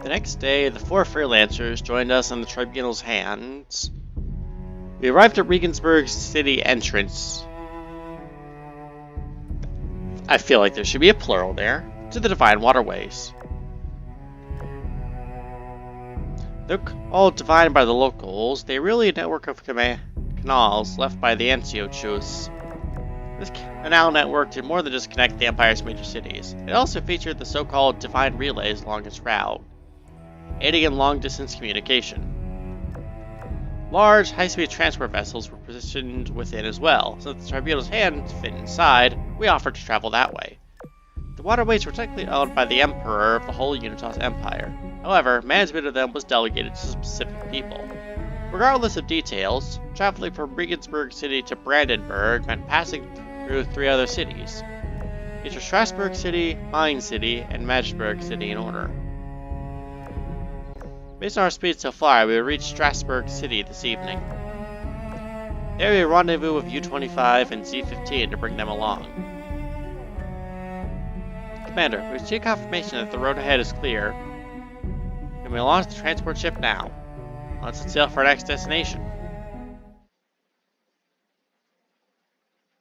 The next day, the four freelancers joined us on the tribunal's hands. We arrived at Regensburg City entrance. I feel like there should be a plural there. To the Divine Waterways. They're called divine by the locals. They're really a network of canals left by the Antiochus. This canal network did more than just connect the Empire's major cities. It also featured the so-called divine relays along its route, aiding in long-distance communication. Large, high-speed transport vessels were positioned within as well. Since the tribunal's hand fit inside, we offered to travel that way. The waterways were technically owned by the Emperor of the Holy Unitas Empire. However, management of them was delegated to specific people. Regardless of details, traveling from Regensburg City to Brandenburg meant passing through three other cities. These are Strasbourg City, Main City, and Magdeburg City in order. Based on our speed so far, we will reach Strasbourg City this evening. There will be a rendezvous with U-25 and Z-15 to bring them along. Commander, we received confirmation that the road ahead is clear, and we launch the transport ship now. Let's set sail for our next destination.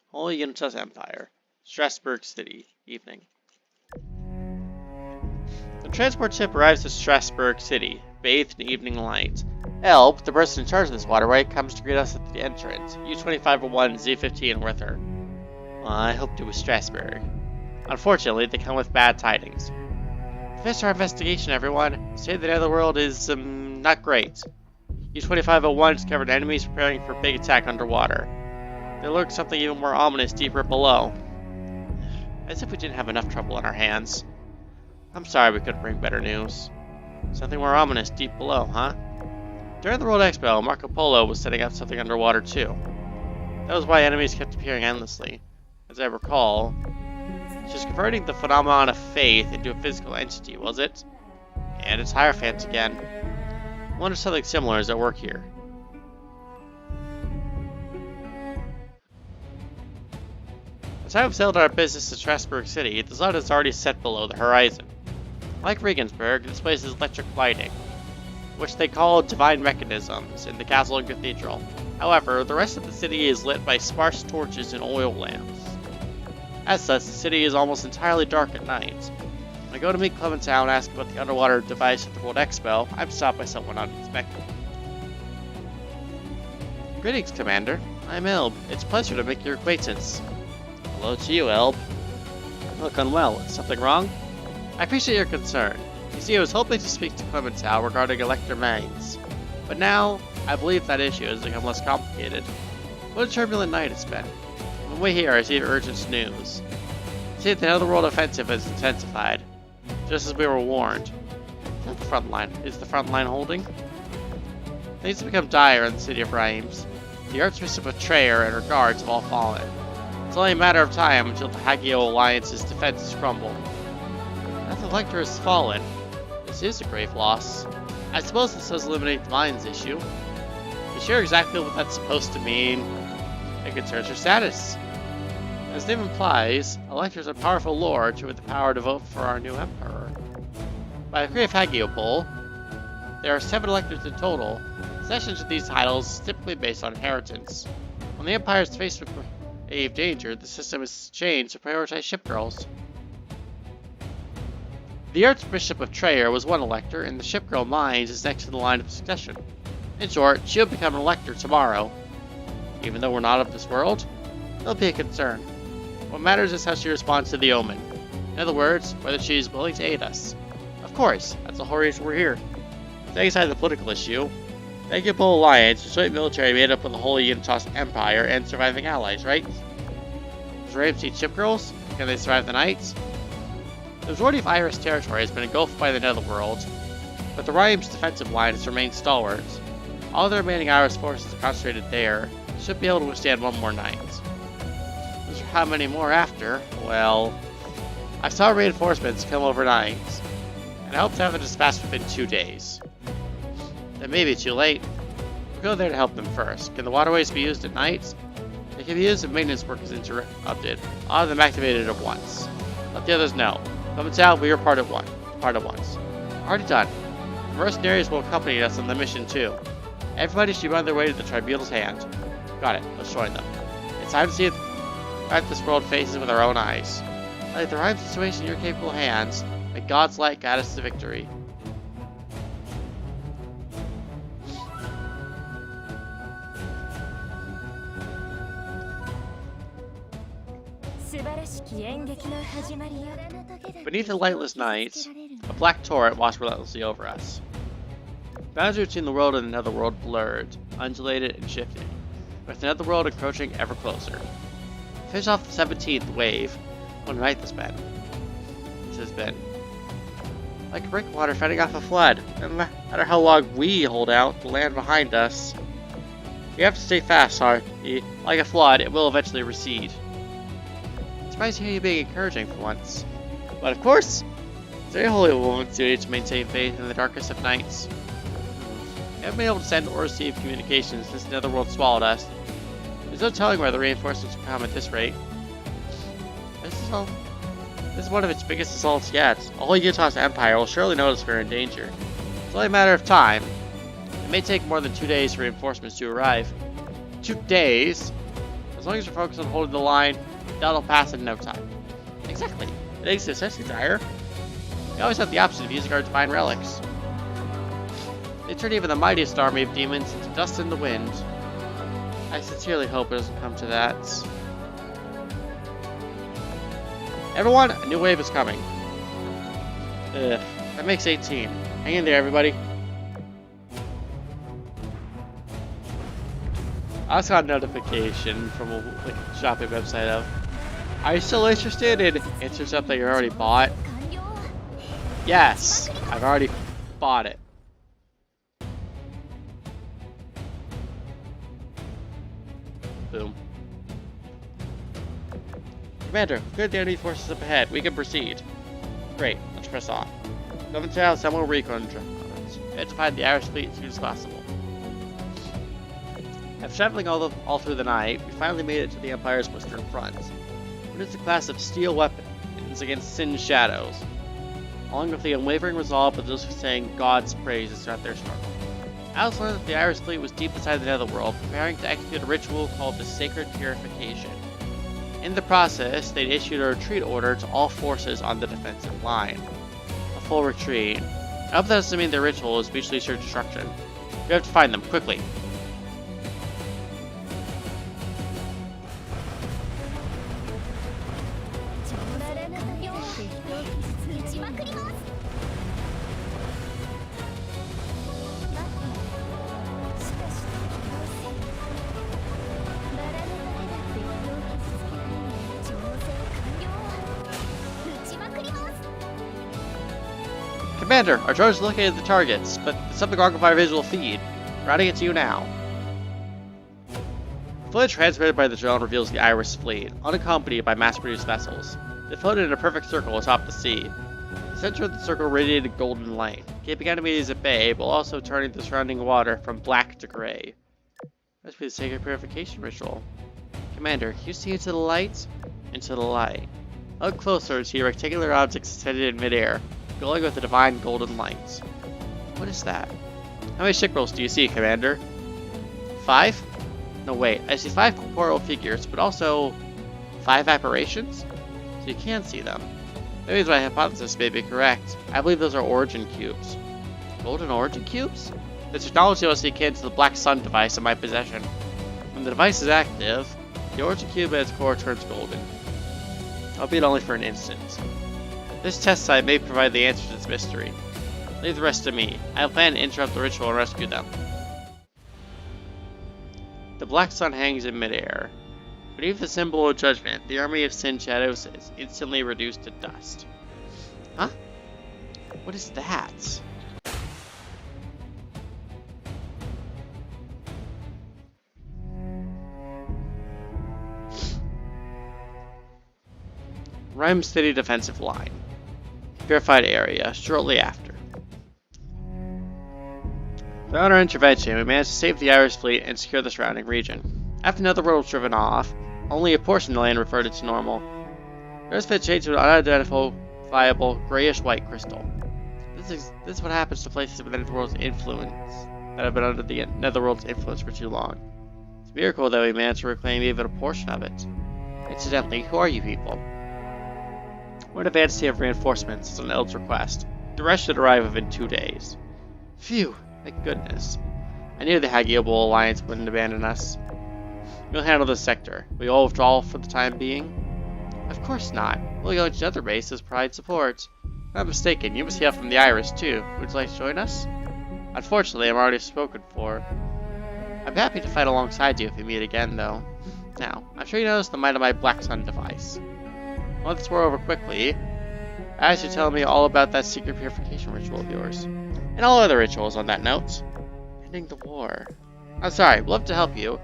Holy Unitas Empire, Strasbourg City, evening. The transport ship arrives at Strasbourg City, bathed in evening light. Elb, the person in charge of this waterway, comes to greet us at the entrance. U-2501 Z-15 with her. Well, I hoped it was Strasbourg. Unfortunately, they come with bad tidings. Finish our investigation, everyone. State of the Netherworld is, not great. U-2501 discovered enemies preparing for a big attack underwater. There lurks something even more ominous deeper below. As if we didn't have enough trouble on our hands. I'm sorry we couldn't bring better news. Something more ominous deep below, huh? During the World Expo, Marco Polo was setting up something underwater too. That was why enemies kept appearing endlessly. As I recall, she was converting the phenomenon of faith into a physical entity, was it? And it's Hierophant again. I wonder if something similar is at work here. By the time we've sailed our business to Strasbourg City, the sun is already set below the horizon. Like Regensburg, this place is electric lighting, which they call divine mechanisms in the castle and cathedral. However, the rest of the city is lit by sparse torches and oil lamps. As such, the city is almost entirely dark at night. When I go to meet Clementown and ask about the underwater device at the World Expo, I'm stopped by someone unexpected. Greetings, Commander. I'm Elb. It's a pleasure to make your acquaintance. Hello to you, Elb. You look unwell. Is something wrong? I appreciate your concern. You see, I was hoping to speak to Clementown regarding electromagnets, but now I believe that issue has become less complicated. What a turbulent night it's been. On the way here, I received urgent news. See, the Netherworld offensive has intensified, just as we were warned. Is the front line holding? Things have become dire in the city of Reims. The Archbishop of Traer and her guards have all fallen. It's only a matter of time until the Hagio Alliance's defenses crumble. Now the Elector has fallen. This is a grave loss. I suppose this does eliminate the mines issue. To share exactly what that's supposed to mean, it concerns her status. As the name implies, electors are powerful lords with the power to vote for our new emperor. By the decree of Hagiopol, there are 7 electors in total. Sessions of these titles is typically based on inheritance. When the empire is faced with grave danger, the system is changed to prioritize ship girls. The Archbishop of Traer was one elector, and the ship girl Mines is next in the line of succession. In short, she'll become an elector tomorrow. Even though we're not of this world, it'll be a concern. What matters is how she responds to the omen. In other words, whether she is willing to aid us. Of course, that's the whole reason we're here. Setting aside the political issue, the Hagiopol Alliance is a joint military made up of the Holy Unitas Empire and surviving allies, right? Does Reims need ship girls? Can they survive the night? The majority of Iris territory has been engulfed by the Netherworld, but the Reims defensive line has remained stalwart. All the remaining Iris forces are concentrated there, should be able to withstand one more night. As for how many more after, well, I saw reinforcements come overnight, and I hope to have them dispatched within 2 days. That may be too late. We'll go there to help them first. Can the waterways be used at night? They can be used if maintenance work is interrupted. I'll have them activated at once. Let the others know. Clementown, we are part at once. Already done. The mercenaries will accompany us on the mission too. Everybody should be on their way to the Tribunal's hand. Got it, let's join them. It's time to see what this world faces with our own eyes. Like the Rhyme situation in your capable hands, may God's light guide us to victory. Beneath the lightless night, a black torrent washed relentlessly over us. Boundaries between the world and the netherworld blurred, undulated, and shifted, with the netherworld encroaching ever closer. Finish off the 17th wave. What a night this has been. Like breakwater fending off a flood. No matter how long we hold out, the land behind us. We have to stay fast, Harvey. Like a flood, it will eventually recede. It's nice to hear you being encouraging for once. But of course, it's a holy woman's duty to maintain faith in the darkest of nights. We haven't been able to send or receive communications since the netherworld swallowed us. There's no telling where the reinforcements will come at this rate. This is one of its biggest assaults yet. The whole Utah's empire will surely notice we're in danger. It's only a matter of time. It may take more than 2 days for reinforcements to arrive. 2 days? As long as you're focused on holding the line, that'll pass in no time. Exactly. It makes the necessity dire. We always have the option of using our divine relics. They turn even the mightiest army of demons into dust in the wind. I sincerely hope it doesn't come to that. Everyone, a new wave is coming. That makes 18. Hang in there, everybody. I also got a notification from a shopping website of, are you still interested in answer stuff that you already bought? Yes, I've already bought it. Boom. Commander, good the enemy forces up ahead. We can proceed. Great, let's press on. Come to out some more recon drones. We have to find the Irish fleet as soon as possible. After traveling all through the night, we finally made it to the Empire's western front. It is a class of steel weapons against Sin's shadows, along with the unwavering resolve of those who sang God's praises throughout their struggle. I also learned that the Irish fleet was deep inside the netherworld, preparing to execute a ritual called the Sacred Purification. In the process, they'd issued a retreat order to all forces on the defensive line. A full retreat. I hope that doesn't mean their ritual is mutually assured destruction. We have to find them, quickly. Commander, our drones located the targets, but there's something wrong with our visual feed. Routing it to you now. Footage transmitted by the drone reveals the Irish fleet, unaccompanied by mass-produced vessels. They floated in a perfect circle atop the sea. The center of the circle radiated golden light, keeping enemies at bay, while also turning the surrounding water from black to gray. Must be the Sacred Purification ritual. Commander, can you see into the light? Into the light. Look closer to see rectangular objects suspended in midair, glowing with a divine golden light. What is that? How many ship rolls do you see, Commander? 5? No, wait. I see 5 corporeal figures, but also 5 apparitions? So you can see them. That means my hypothesis may be correct. I believe those are origin cubes. Golden origin cubes? The technology must be akin to the Black Sun device in my possession. When the device is active, the origin cube at its core turns golden. Albeit only for an instant. This test site may provide the answer to this mystery. Leave the rest to me. I plan to interrupt the ritual and rescue them. The Black Sun hangs in midair. Beneath the symbol of judgment, the army of Sin shadows is instantly reduced to dust. Huh? What is that? Rhyme City defensive line. Purified area, shortly after. Without our intervention, we managed to save the Irish fleet and secure the surrounding region. After netherworld was driven off, only a portion of the land reverted to normal. The rest of it changed to an unidentifiable, grayish-white crystal. This This is what happens to places with Netherworld's influence that have been under the Netherworld's influence for too long. It's a miracle that we managed to reclaim even a portion of it. Incidentally, who are you people? We're an advanced team of reinforcements. It's an Eld's request. The rest should arrive within 2 days. Phew, thank goodness. I knew the Hagiobal Alliance wouldn't abandon us. You'll handle this sector. Will you all withdraw for the time being? Of course not. We'll go to other bases, provide support. If I'm not mistaken, you must hail from the Iris too. Would you like to join us? Unfortunately, I'm already spoken for. I'm happy to fight alongside you if we meet again, though. Now, I'm sure you noticed the might of my Black Sun device. Let this war over quickly. I asked you to tell me all about that secret purification ritual of yours. And all other rituals on that note. Ending the war. I'm sorry, we'd love to help you.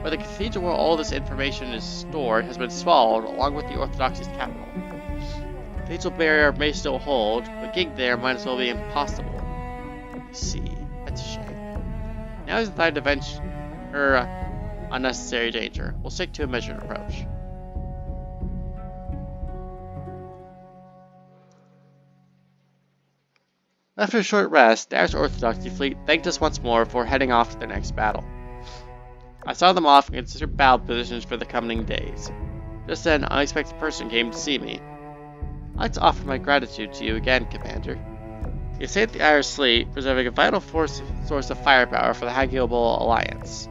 But the cathedral where all this information is stored has been swallowed along with the Orthodoxy's capital. The cathedral barrier may still hold, but getting there might as well be impossible. I see. That's a shame. Now is the time to venture unnecessary danger. We'll stick to a measured approach. After a short rest, the Irish Orthodoxy fleet thanked us once more before heading off to their next battle. I saw them off and considered battle positions for the coming days. Just then, an unexpected person came to see me. I'd like to offer my gratitude to you again, Commander. You saved the Irish fleet, preserving a vital source of firepower for the Hagiobal Alliance.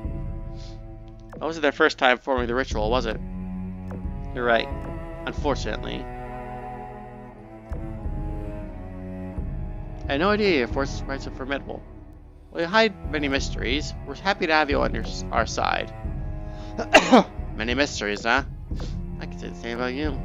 That wasn't their first time forming the ritual, was it? You're right. Unfortunately. I had no idea your forces were quite so formidable. While you hide many mysteries, we're happy to have you on our side. Many mysteries, huh? I can say the same about you.